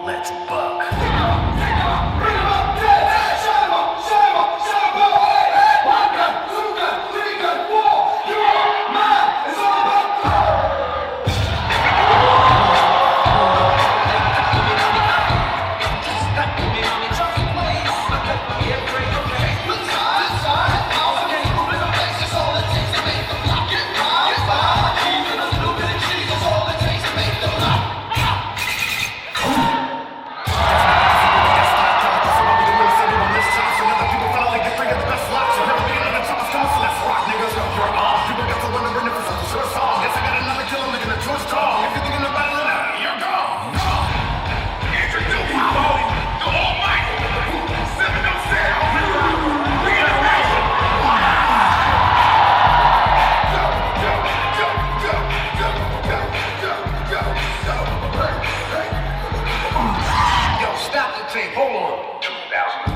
Let's buck. Hold on. 2001. That's not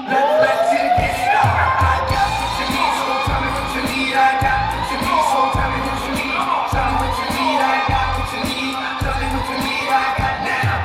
Let's get it started. I got what you need, so tell me what you need. I got what you need, so tell me what you need. Tell me what you need. I got what you need. Tell me what you need. I got now.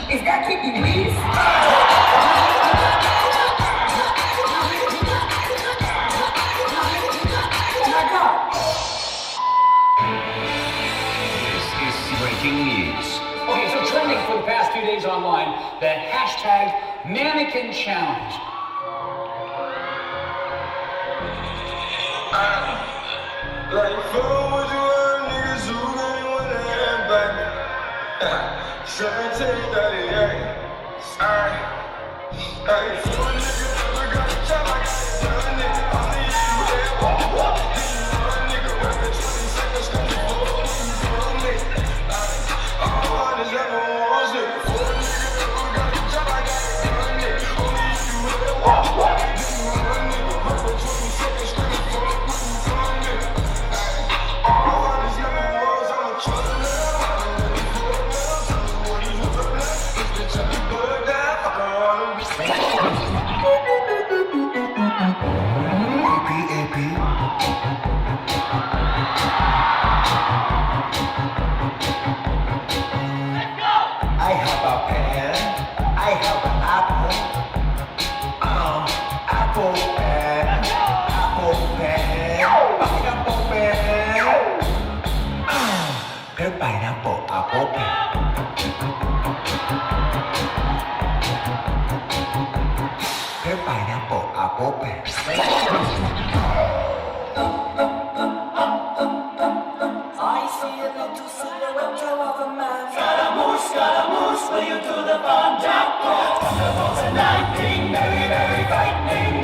Is that kicking me? This is breaking news. Okay, so trending for the past few days online, the hashtag mannequin challenge. Like fuck what you heard, niggas who ain't wanna have back. 17, 38. Ay, fuck nigga, I got a job, I got a done it. Only you that walk. Nigga, rapping 20 seconds, come for me. All is ever wants it. Fuck nigga, I got a job, I got a done it. Only you that walk. Nigga, rapping 20 seconds, come for me. I have a pen. I have an apple. Apple pen. Apple pen. Pineapple pen. Pineapple apple pen. Pineapple apple pen. I see a little silhouette of a man. Scaramouche, will you do the fun jack? Thunderbolts and lightning, very, very frightening.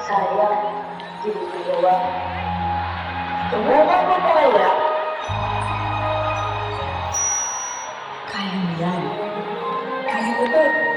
Sayang, ginigawa. Tumulong mo pa kaya? Kaya mo yan. Kaya mo ba?